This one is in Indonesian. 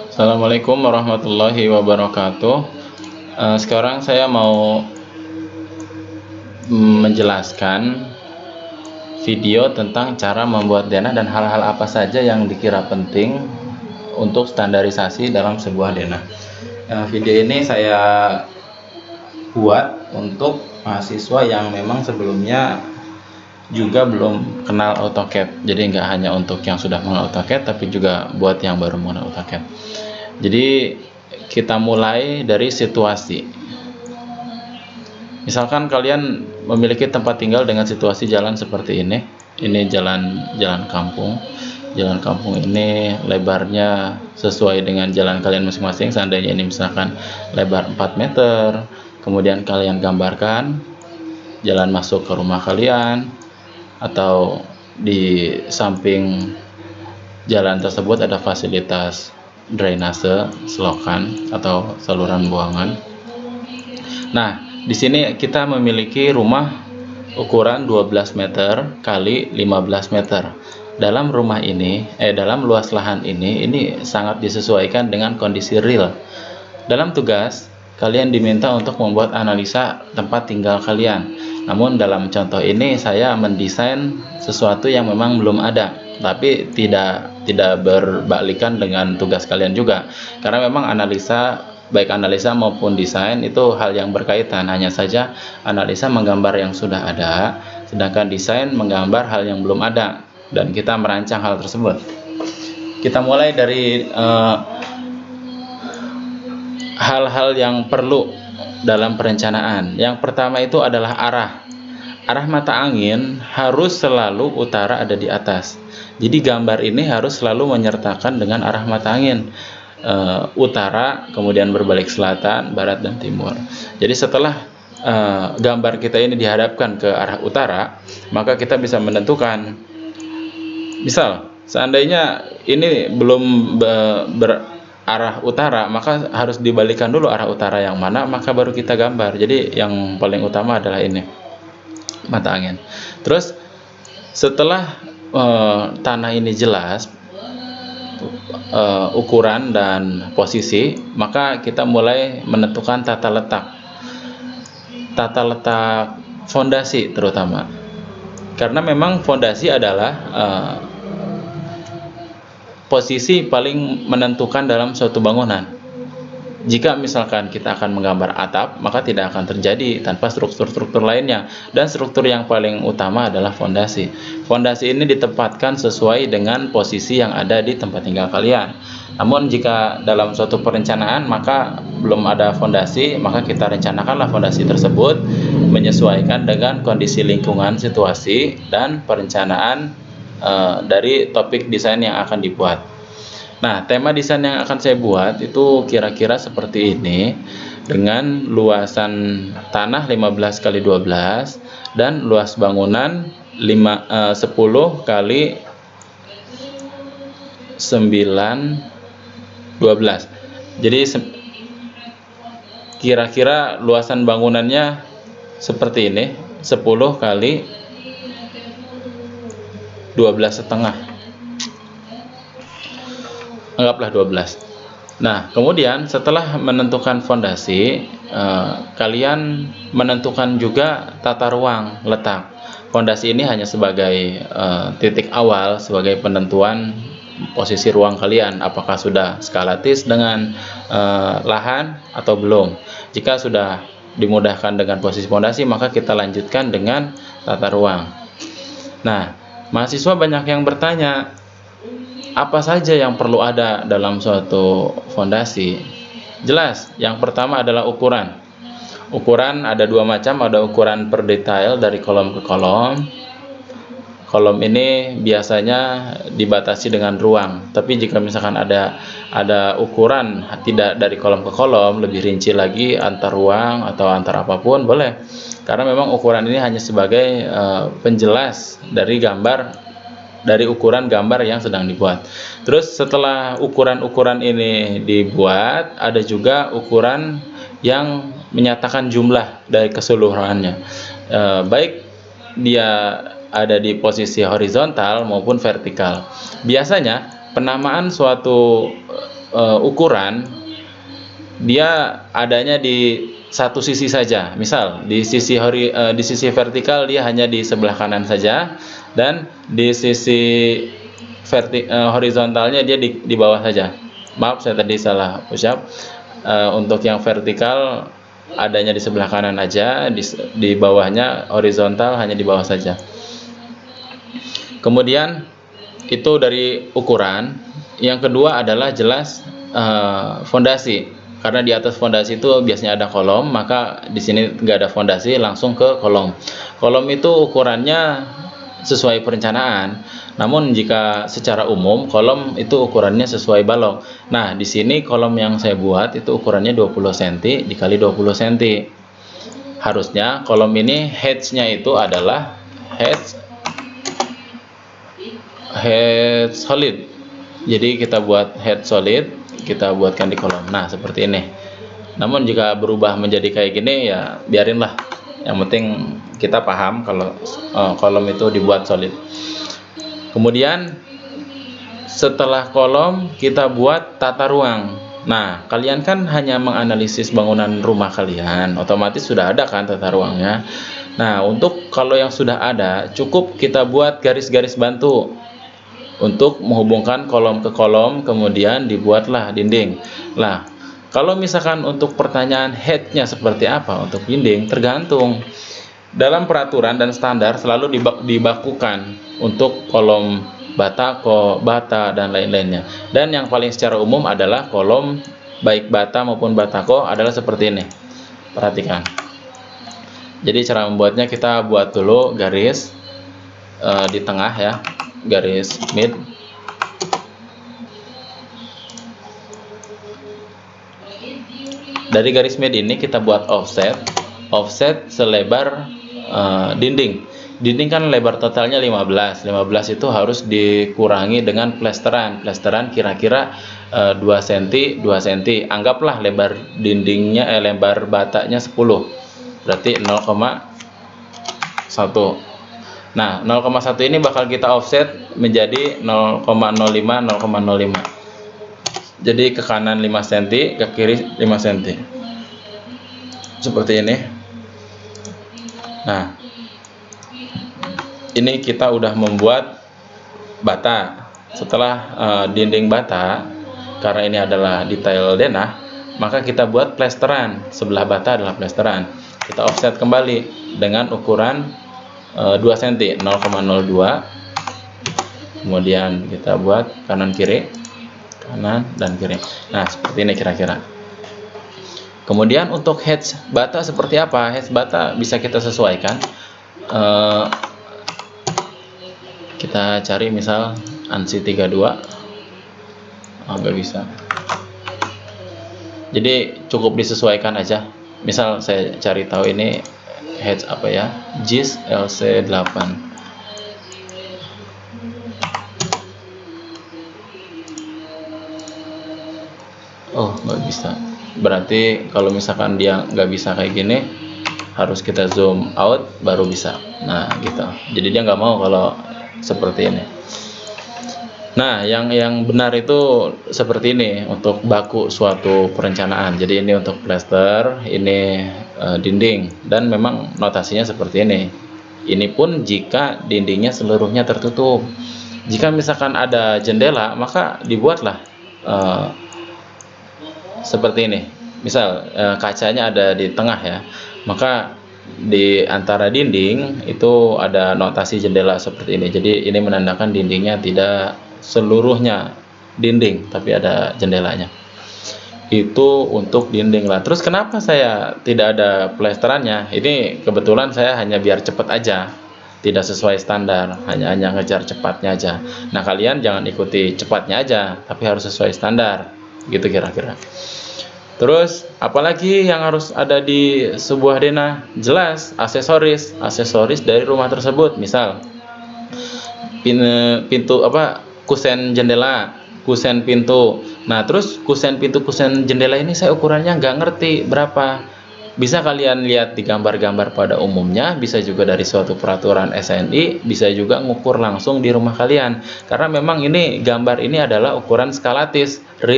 Assalamualaikum warahmatullahi wabarakatuh. Sekarang saya mau menjelaskan video tentang cara membuat denah dan hal-hal apa saja yang dikira penting untuk standarisasi dalam sebuah denah. Video ini saya buat untuk mahasiswa yang memang sebelumnya juga belum kenal AutoCAD. Jadi nggak hanya untuk yang sudah mengenal AutoCAD, tapi juga buat yang baru mengenal AutoCAD. Jadi kita mulai dari situasi. Misalkan kalian memiliki tempat tinggal dengan situasi jalan seperti ini. Ini jalan kampung. Jalan kampung ini lebarnya sesuai dengan jalan kalian masing-masing. Seandainya ini misalkan lebar 4 meter, kemudian kalian gambarkan jalan masuk ke rumah kalian, atau di samping jalan tersebut ada fasilitas drainase, selokan atau saluran buangan. Nah, di sini kita memiliki rumah ukuran 12 meter kali 15 meter. Dalam rumah ini, dalam luas lahan ini sangat disesuaikan dengan kondisi real. Dalam tugas, kalian diminta untuk membuat analisa tempat tinggal kalian. Namun dalam contoh ini saya mendesain sesuatu yang memang belum ada, tapi tidak berbalikan dengan tugas kalian juga. Karena memang baik analisa maupun desain itu hal yang berkaitan. Hanya saja analisa menggambar yang sudah ada, sedangkan desain menggambar hal yang belum ada, dan kita merancang hal tersebut. Kita mulai dari hal-hal yang perlu dalam perencanaan. Yang pertama itu adalah arah. Arah mata angin harus selalu utara ada di atas. Jadi gambar ini harus selalu menyertakan dengan arah mata angin, utara, kemudian berbalik selatan, barat, dan timur. Jadi setelah gambar kita ini dihadapkan ke arah utara, maka kita bisa menentukan, misal seandainya ini belum arah utara, maka harus dibalikan dulu arah utara yang mana, maka baru kita gambar. Jadi yang paling utama adalah ini, mata angin. Terus setelah tanah ini jelas ukuran dan posisi, maka kita mulai menentukan tata letak fondasi terutama, karena memang fondasi adalah posisi paling menentukan dalam suatu bangunan. Jika misalkan kita akan menggambar atap, maka tidak akan terjadi tanpa struktur-struktur lainnya, dan struktur yang paling utama adalah fondasi. Fondasi ini ditempatkan sesuai dengan posisi yang ada di tempat tinggal kalian. Namun jika dalam suatu perencanaan maka belum ada fondasi, maka kita rencanakanlah fondasi tersebut menyesuaikan dengan kondisi lingkungan, situasi, dan perencanaan dari topik desain yang akan dibuat. Nah, tema desain yang akan saya buat itu kira-kira seperti ini, dengan luasan tanah 15 kali 12 dan luas bangunan 10 kali 9 12. Jadi kira-kira luasan bangunannya seperti ini, 10 kali 12,5. Anggaplah 12. Nah, kemudian setelah menentukan fondasi, kalian menentukan juga tata ruang letak. Fondasi ini hanya sebagai titik awal, sebagai penentuan posisi ruang kalian, apakah sudah skalatis dengan lahan atau belum. Jika sudah dimudahkan dengan posisi fondasi, maka kita lanjutkan dengan tata ruang. Nah, mahasiswa banyak yang bertanya, apa saja yang perlu ada dalam suatu fondasi? Jelas, yang pertama adalah ukuran. Ukuran ada dua macam, ada ukuran per detail dari kolom ke kolom. Kolom ini biasanya dibatasi dengan ruang, tapi jika misalkan ada ukuran tidak dari kolom ke kolom, lebih rinci lagi antar ruang atau antar apapun boleh, karena memang ukuran ini hanya sebagai penjelas dari ukuran gambar yang sedang dibuat. Terus setelah ukuran-ukuran ini dibuat, ada juga ukuran yang menyatakan jumlah dari keseluruhannya, baik dia ada di posisi horizontal maupun vertikal. Biasanya penamaan suatu ukuran, dia adanya di satu sisi saja. Misal di sisi vertikal dia hanya di sebelah kanan saja, dan di sisi horizontalnya dia di bawah saja. Maaf, saya tadi salah ucap. Untuk yang vertikal adanya di sebelah kanan aja, di bawahnya horizontal hanya di bawah saja. Kemudian itu dari ukuran. Yang kedua adalah jelas fondasi. Karena di atas fondasi itu biasanya ada kolom, maka di sini nggak ada fondasi, langsung ke kolom. Kolom itu ukurannya sesuai perencanaan. Namun jika secara umum kolom itu ukurannya sesuai balok. Nah, di sini kolom yang saya buat itu ukurannya 20 cm dikali 20 cm. Harusnya kolom ini heads-nya itu adalah head solid. Jadi kita buat head solid, kita buatkan di kolom. Nah, seperti ini. Namun jika berubah menjadi kayak gini, ya biarinlah. Yang penting kita paham kalau kolom itu dibuat solid. Kemudian setelah kolom kita buat tata ruang. Nah, kalian kan hanya menganalisis bangunan rumah kalian, otomatis sudah ada kan tata ruangnya. Nah, untuk kalau yang sudah ada, cukup kita buat garis-garis bantu untuk menghubungkan kolom ke kolom, kemudian dibuatlah dinding. Nah, kalau misalkan untuk pertanyaan headnya seperti apa untuk dinding, tergantung. Dalam peraturan dan standar selalu dibakukan untuk kolom batako, bata, dan lain-lainnya. Dan yang paling secara umum adalah kolom baik bata maupun batako adalah seperti ini. Perhatikan. Jadi cara membuatnya, kita buat dulu garis di tengah ya, garis mid. Dari garis mid ini kita buat offset selebar dinding. Dinding kan lebar totalnya 15 itu harus dikurangi dengan plesteran kira-kira 2 cm 2 cm. Anggaplah lebar dindingnya lebar batanya 10, berarti 0,1. Nah, 0,1 ini bakal kita offset menjadi 0,05 0,05. Jadi ke kanan 5 cm, ke kiri 5 cm. Seperti ini. Nah, ini kita udah membuat bata. Setelah dinding bata, karena ini adalah detail denah, maka kita buat plesteran. Sebelah bata adalah plesteran. Kita offset kembali dengan ukuran 2 cm, 0,02. Kemudian kita buat kanan kiri, kanan dan kiri. Nah, seperti ini kira-kira. Kemudian untuk hedge bata seperti apa? Hedge bata bisa kita sesuaikan. Kita cari misal ANSI 32. Nggak bisa. Jadi cukup disesuaikan aja. Misal saya cari tahu ini hedge apa ya? JIS LC8. Oh, nggak bisa. Berarti kalau misalkan dia nggak bisa kayak gini, harus kita zoom out baru bisa. Nah, gitu. Jadi dia nggak mau kalau seperti ini. Nah, yang benar itu seperti ini untuk baku suatu perencanaan. Jadi ini untuk plester, ini dinding, dan memang notasinya seperti ini. Ini pun jika dindingnya seluruhnya tertutup. Jika misalkan ada jendela, maka dibuatlah seperti ini. Misal kacanya ada di tengah ya, maka di antara dinding itu ada notasi jendela seperti ini. Jadi ini menandakan dindingnya tidak seluruhnya dinding, tapi ada jendelanya. Itu untuk dinding lah. Terus kenapa saya tidak ada plesterannya? Ini kebetulan saya hanya biar cepat aja, tidak sesuai standar, hanya ngejar cepatnya aja. Nah, kalian jangan ikuti cepatnya aja, tapi harus sesuai standar, gitu kira-kira. Terus apalagi yang harus ada di sebuah denah? Jelas aksesoris dari rumah tersebut. Misal pintu kusen jendela, kusen pintu. Nah, terus kusen pintu, kusen jendela ini saya ukurannya nggak ngerti berapa. Bisa kalian lihat di gambar-gambar pada umumnya, bisa juga dari suatu peraturan SNI, bisa juga ngukur langsung di rumah kalian. Karena memang ini gambar ini adalah ukuran skalatis real.